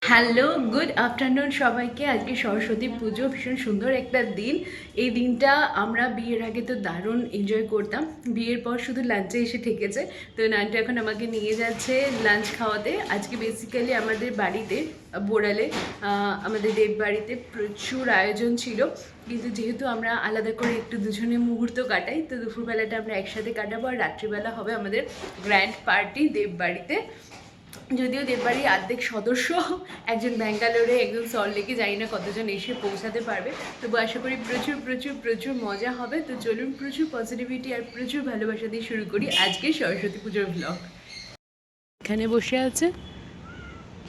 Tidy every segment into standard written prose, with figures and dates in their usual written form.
Hello, good afternoon সবাইকে। আজকে সরস্বতী পুজো, ভীষণ সুন্দর একটা দিন। এই দিনটা আমরা বিয়ের আগে তো দারুণ এনজয় করতাম, বিয়ের পর শুধু লাঞ্চে এসে ঠেকেছে। তো নানটু এখন আমাকে নিয়ে যাচ্ছে লাঞ্চ খাওয়াতে। আজকে বেসিক্যালি আমাদের বাড়িতে বোড়ালে আমাদের দেব বাড়িতে প্রচুর আয়োজন ছিল, কিন্তু যেহেতু আমরা আলাদা করে একটু দুজনে মুহূর্ত কাটাই, তো দুপুরবেলাটা আমরা একসাথে কাটাবো আর রাত্রিবেলা হবে আমাদের গ্র্যান্ড পার্টি দেব বাড়িতে। যদিও দেববাড়ির অর্ধেক সদস্য একজন ব্যাঙ্গালোরে, একজন সল্টলেকে, জানি না কতজন এসে পৌঁছাতে পারবে, তবু আশা করি প্রচুর প্রচুর প্রচুর মজা হবে। তো চলুন প্রচুর পজিটিভিটি আর প্রচুর ভালোবাসা দিয়ে শুরু করি আজকে সরস্বতী পুজোর ব্লগ। এখানে বসে আছে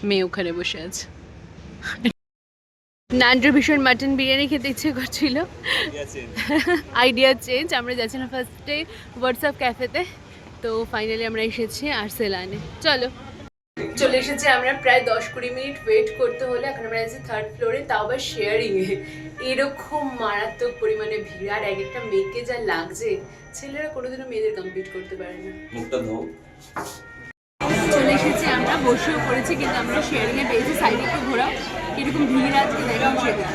মেয়ে, ওখানে বসে আছে। নান্ডুর ভীষণ মাটন বিরিয়ানি খেতে ইচ্ছে করছিল, আইডিয়া চেঞ্জ। আমরা যাচ্ছিলাম ফার্স্টে হোয়াটসঅ্যাপ ক্যাফেতে, তো ফাইনালি আমরা এসেছি আর্সেলানে। চলো, চলে এসেছি আমরা। প্রায় 10-20 মিনিট ওয়েট করতে হলে এখন আমরা আছি 3rd ফ্লোরে, তাও আবার শেয়ারিংয়ে। এরকম মারাত্মক পরিমাণে ভিড়, আর এক একটা মেয়েকে যা লাগছে, ছেলেরা কোনোদিনও মেয়েদের কমপ্লিট করতে পারে না। চলে এসেছি আমরা, বসেও পড়েছি, কিন্তু আমরা শেয়ারিংয়ে পেয়েছি। সাইডে একটু ঘোরাও, কিরকম ভিড় আজকে দেখাও সেটা।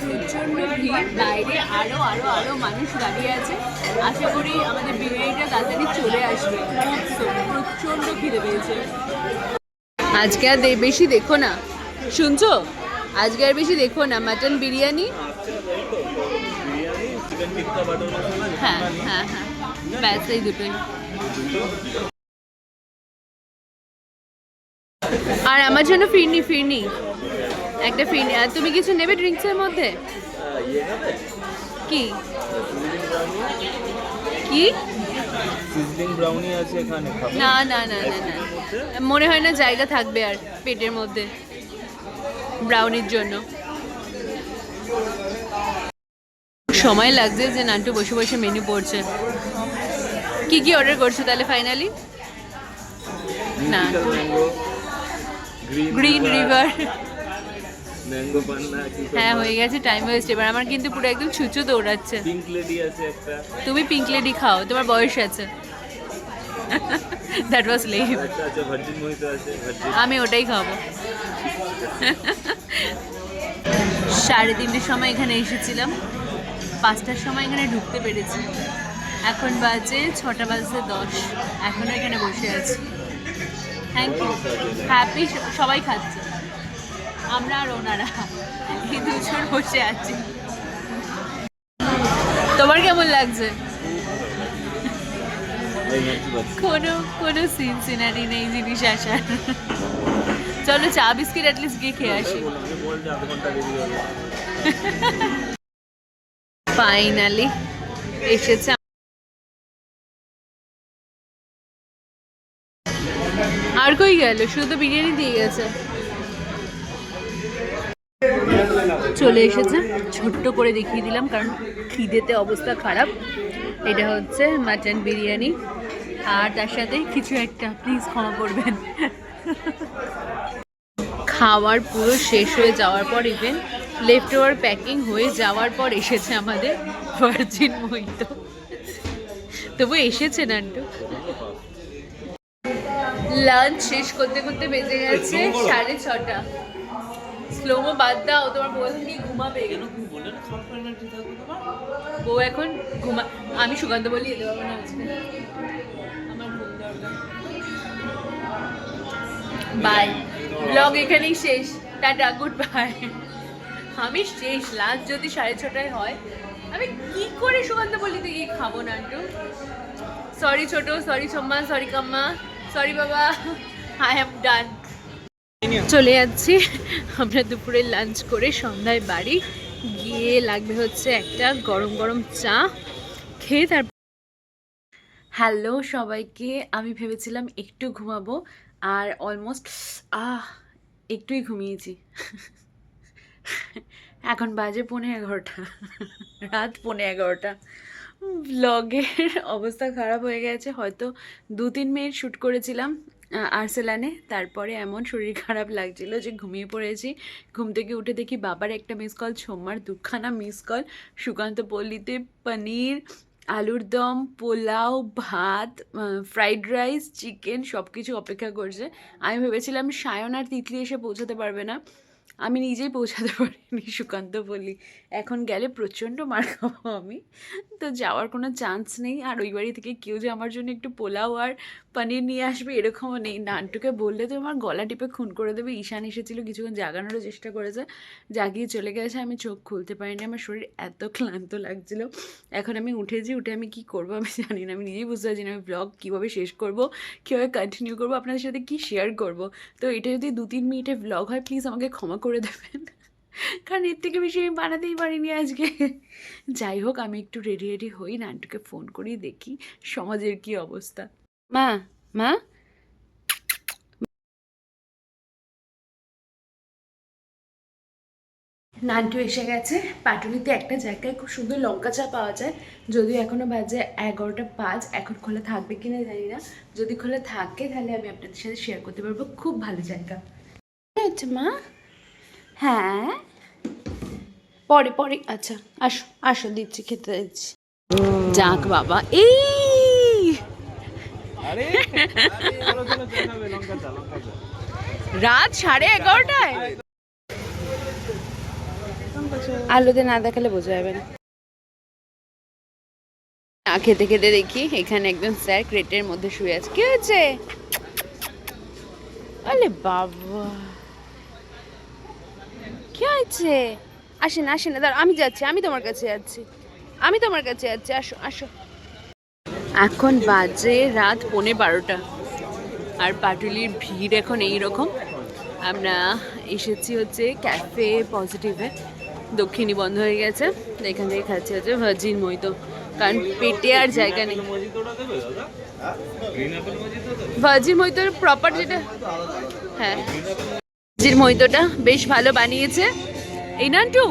প্রচণ্ড ভিড়, বাইরে আরো আরো আরো মানুষ দাঁড়িয়ে আছে। আশা করি আমাদের বিরিয়ানিটা তাড়াতাড়ি চলে আসবে, প্রচণ্ড খিদে পেয়েছে। আজকে আর বেশি দেখো না, শুনছো? আজকে আর বেশি দেখো না, মাটন বিরিয়ানি। হ্যাঁ হ্যাঁ হ্যাঁ, ব্যাস এই দুটোই। আর আমার জন্য ফিরনি ফিরনি একটা ফিরনি। আর তুমি কিছু নেবে ড্রিঙ্কসের মধ্যে? কি কি? না না না না না, মনে হয় না জায়গা থাকবে আর পেটের মধ্যে ব্রাউনির জন্য। সময় লাগছে যে নান্টু বসে বসে মেনু পড়ছে। কি কি অর্ডার করছো তাহলে ফাইনালি? না, গ্রিন রিভার, হ্যাঁ হয়ে গেছে, টাইম ওয়েস্ট। এবার আমার কিন্তু পুরো একদম ছুঁচো দৌড়াচ্ছে। তুমি পিঙ্ক লেডি খাও, তোমার বয়স আছে। That was lame. আমি ওটাই খাবো। 3:30টার সময় এখানে এসেছিলাম, 5টার সময় এখানে ঢুকতে পেরেছি। এখন বাজে 6:10, এখনও এখানে বসে আছি। Thank you, happy. সবাই খাচ্ছে, আমরা আর ওনারা এই দুজন বসে আছি। তোমার কেমন লাগছে? কোনো কোনো সিনারি নেই জিনিস আসার। চলো চা বিস্কিট অ্যাটলিস্ট গিয়ে খেয়ে আসি। ফাইনালি এসেছে। আর কই গেল? শুধু বিরিয়ানি দিয়ে গেছে। চলে এসেছে, ছোট্ট করে দেখিয়ে দিলাম কারণ খিদেতে অবস্থা খারাপ। এটা হচ্ছে মাটন বিরিয়ানি, আর তার সাথে কিছু একটা, প্লিজ ক্ষমা করবেন। খাওয়ার পুরো শেষ হয়ে যাওয়ার পর, ইভেন লেফট ওভার প্যাকিং হয়ে যাওয়ার পর এসেছে আমাদের ভার্জিন মহিতো। তবু এসেছে নান্টু। লাঞ্চ শেষ করতে করতে বেজে গেছে 6:30। স্লোমো বাদ দাও, তোমার বউ এখন কি ঘুমাবে? বউ এখন ঘুমা। আমি সুকান্ত বলি এতে পারবো না আজকে, আমার ঘুম দরকার। বাই, ব্লগ এখানেই শেষ, টাটা, গুড বাই। আমি শেষ। লাঞ্চ যদি 6:30টায় হয়, আমি কি করে সুকান্ত বলিতে গিয়ে খাবো নান্টু? সরি ছোট, সরি সোম্মা, সরি কাম্মা, সরি বাবা, আই এম ডান। চলে যাচ্ছি আমরা দুপুরে লাঞ্চ করে, সন্ধ্যায় বাড়ি গিয়ে লাগবে হচ্ছে একটা গরম গরম চা খেয়ে। তারপর হ্যালো সবাইকে, আমি ভেবেছিলাম একটু ঘুমাবো, আর অলমোস্ট একটুই ঘুমিয়েছি। এখন বাজে 11:15, রাত 11:15। ব্লগের অবস্থা খারাপ হয়ে গেছে। হয়তো 2-3 মিনিট শ্যুট করেছিলাম আর্সেলানে, তারপরে এমন শরীর খারাপ লাগছিল যে ঘুমিয়ে পড়েছি। ঘুম থেকে উঠে দেখি বাবার একটা মিস কল, সোম্মার 2খানা মিস কল, সুকান্ত পল্লীতে পনির, আলুর দম, পোলাও, ভাত, ফ্রাইড রাইস, চিকেন সব কিছু অপেক্ষা করছে। আমি ভেবেছিলাম সায়ন আর তিতলি এসে পৌঁছাতে পারবে না, আমি নিজেই পৌঁছাতে পারিনি সুকান্ত বলি। এখন গেলে প্রচণ্ড মার খাবো আমি, তো যাওয়ার কোনো চান্স নেই। আর ওই বাড়ি থেকে কেউ যে আমার জন্য একটু পোলাও আর পনির নিয়ে আসবে এরকমও নেই। নান্টুকে বললে তো আমার গলা টিপে খুন করে দেবে। ঈশান এসেছিলো, কিছুক্ষণ জাগানোরও চেষ্টা করেছে, জাগিয়ে চলে গেছে। আমি চোখ খুলতে পারিনি, আমার শরীর এত ক্লান্ত লাগছিলো। এখন আমি উঠেছি, উঠে আমি কি করব আমি জানি না, আমি নিজেই বুঝতে পারছি না আমি ব্লগ কীভাবে শেষ করব, কীভাবে কন্টিনিউ করবো, আপনাদের সাথে কী শেয়ার করব। তো এটা যদি 2-3 মিনিটের ব্লগ হয় প্লিজ আমাকে ক্ষমা করে দেবেন, কারণ এর থেকে বেশি আমি বানাতেই পারিনি আজকে। যাই হোক, আমি একটু রেডি রেডি হই, নান্টুকে ফোন করি, দেখি সমাজের কি অবস্থা। মা, মা, নান্টু এসে গেছে। পাটুলিতে একটা জায়গায় খুব সুন্দর লঙ্কা চা পাওয়া যায়, যদিও এখনও বাজে 11টা 5, এখন খোলা থাকবে কিনা জানি না। যদি খোলা থাকে তাহলে আমি আপনাদের সাথে শেয়ার করতে পারবো, খুব ভালো জায়গা। আচ্ছা মা, হ্যাঁ পরে পরে, আচ্ছা আসো আসো, দিচ্ছি খেতে দিচ্ছি। যাক বাবা, এই রাত 11:30টায় আলোতে না দেখালে বোঝা যাবে না। না খেতে খেতে দেখি এখানে একদম স্যার ক্রেটের মধ্যে শুয়ে আছে। কি হয়েছে? আরে বাবা, কি হয়েছে? আসেন আসেন, দাঁড়া আমি যাচ্ছি, আমি তোমার কাছে যাচ্ছি, আমি তোমার কাছে যাচ্ছি, আসো আসো। এখন বাজে রাত 11:15 আর পাটুলির ভিড় এখন এইরকম। আমরা এসেছি হচ্ছে ক্যাফে পজিটিভে, দক্ষিণী বন্ধ হয়ে গেছে, এখান থেকে খাচ্ছি হচ্ছে ভার্জিন মইতো, কারণ পেটে আর জায়গা নেই। ভার্জিন মইতোর প্রপার যেটা, হ্যাঁ ভার্জিন মইতোটা বেশ ভালো বানিয়েছে। এই নান্টু,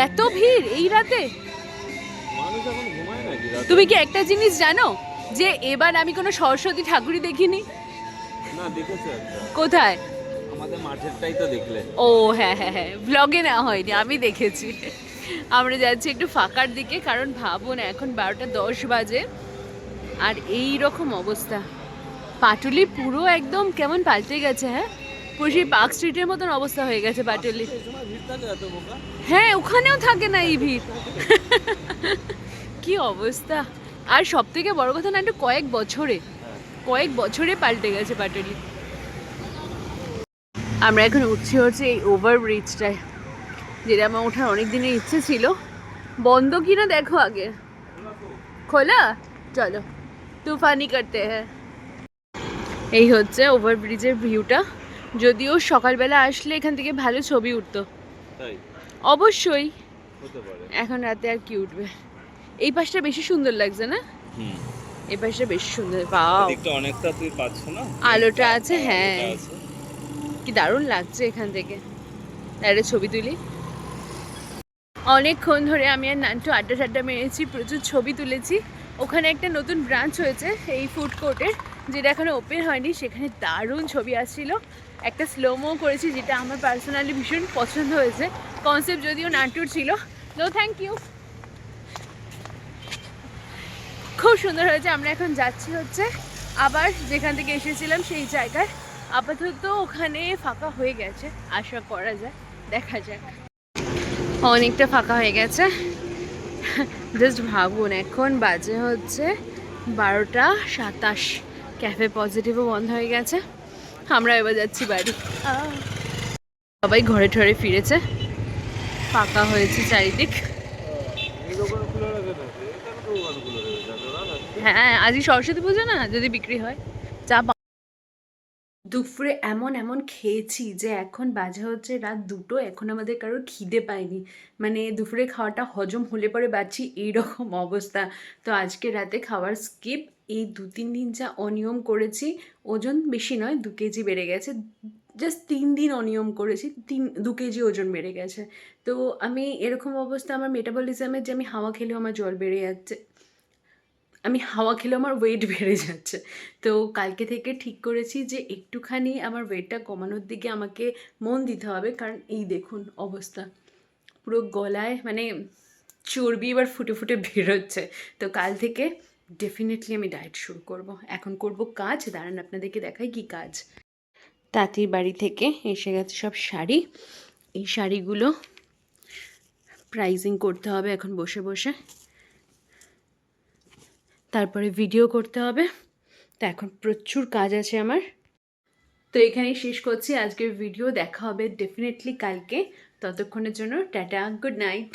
এত ভিড় এই রাতে? তুমি কি একটা জিনিস জানো যে এবার আমি কোনো সরস্বতী ঠাকুরই দেখিনি? না দেখেছো একটা, কোথায়? আমাদের মাঠেরটাই তো দেখলে। ও হ্যাঁ হ্যাঁ হ্যাঁ, ব্লগে না হয়নি, আমি দেখেছি। আমরা যাচ্ছি একটু ফাঁকার দিকে, কারণ ভাবুন এখন 12টা 10 বাজে আর এই রকম অবস্থা। পাটুলি পুরো একদম কেমন পাল্টে গেছে, হ্যাঁ পুরো সেই পার্ক স্ট্রিটের মতন অবস্থা হয়ে গেছে পাটুলি। হ্যাঁ ওখানেও থাকে না এই ভিড়। কি অবস্থা! আর সব থেকে বড় কথা না, একটু কয়েক বছরে পাল্টে গেছে পাটুলি। আমরা এখন উঠছি হচ্ছে এই ওভার ব্রিজটায়, যেটা আমার ওঠার অনেক দিনের ইচ্ছে ছিল। বন্ধ কিনা দেখো আগে, খোলা? চলো তুফানি করতে হ্যাঁ। এই হচ্ছে ওভার ব্রিজের ভিউটা, যদিও সকালবেলা আসলে এখান থেকে ভালো ছবি উঠতো। অবশ্যই, এখন রাতে আর কি উঠবে। এই পাশটা বেশি সুন্দর লাগছে না? এই পাশটা বেশি সুন্দর, পাও অনেকটা তুই পাচ্ছ না, আলোটা আছে, হ্যাঁ কি দারুণ লাগছে এখান থেকে। একটা ছবি তুলি। অনেকক্ষণ ধরে আমি আর নান্টু আড্ডা মেরেছি, প্রচুর ছবি তুলেছি। ওখানে একটা নতুন ব্রাঞ্চ হয়েছে এই ফুড কোর্টের, যেটা এখনো ওপেন হয়নি, সেখানে দারুণ ছবি আসছিল। একটা স্লোমো করেছি, যেটা আমার পার্সোনালি ভীষণ পছন্দ হয়েছে। কনসেপ্ট যদিও নান্টুর ছিল, নো থ্যাংক ইউ, খুব সুন্দর হয়েছে। আমরা এখন যাচ্ছি হচ্ছে আবার যেখান থেকে এসেছিলাম সেই জায়গায়। আপাতত ওখানে ফাঁকা হয়ে গেছে, আশা করা যায়, দেখা যাক। অনেকটা ফাঁকা হয়ে গেছে। জাস্ট ভাবুন এখন বাজে হচ্ছে 12টা 27, ক্যাফে পজিটিভও বন্ধ হয়ে গেছে। আমরা এবার যাচ্ছি বাড়ি। সবাই ঘরে ঠরে ফিরেছে, ফাঁকা হয়েছে চারিদিক। হ্যাঁ আজই সরস্বতী পুজো না, যদি বিক্রি হয় চা। দুপুরে এমন এমন খেয়েছি যে এখন বাজে হচ্ছে রাত 2টো, এখন আমাদের কারোর খিদে পায়নি। মানে দুপুরে খাওয়াটা হজম হলে পরে বাঁচি, এইরকম অবস্থা। তো আজকে রাতে খাওয়ার স্কিপ। এই 2-3 দিন যা অনিয়ম করেছি, ওজন বেশি নয়, 2 কেজি বেড়ে গেছে। জাস্ট 3 দিন অনিয়ম করেছি, 2 কেজি ওজন বেড়ে গেছে। তো আমি এরকম অবস্থা আমার মেটাবলিজমের, যে আমি হাওয়া খেলেও আমার জল বেড়ে যাচ্ছে, আমি হাওয়া খেলেও আমার ওয়েট বেড়ে যাচ্ছে। তো কালকে থেকে ঠিক করেছি যে একটুখানি আমার ওয়েটটা কমানোর দিকে আমাকে মন দিতে হবে, কারণ এই দেখুন অবস্থা পুরো গলায়, মানে চর্বি এবার ফুটে ফুটে বেরোচ্ছে। তো কাল থেকে ডেফিনেটলি আমি ডায়েট শুরু করব। এখন করব কাজ, দাঁড়ান আপনাদেরকে দেখাই কি কাজ। তাঁতির বাড়ি থেকে এসে গেছে সব শাড়ি। এই শাড়িগুলো প্রাইজিং করতে হবে এখন বসে বসে, তারপরে ভিডিও করতে হবে। তো এখন প্রচুর কাজ আছে আমার। তো এখানেই শেষ করছি আজকের ভিডিও। দেখা হবে ডেফিনেটলি কালকে। ততক্ষণের জন্য টাটা, গুড নাইট।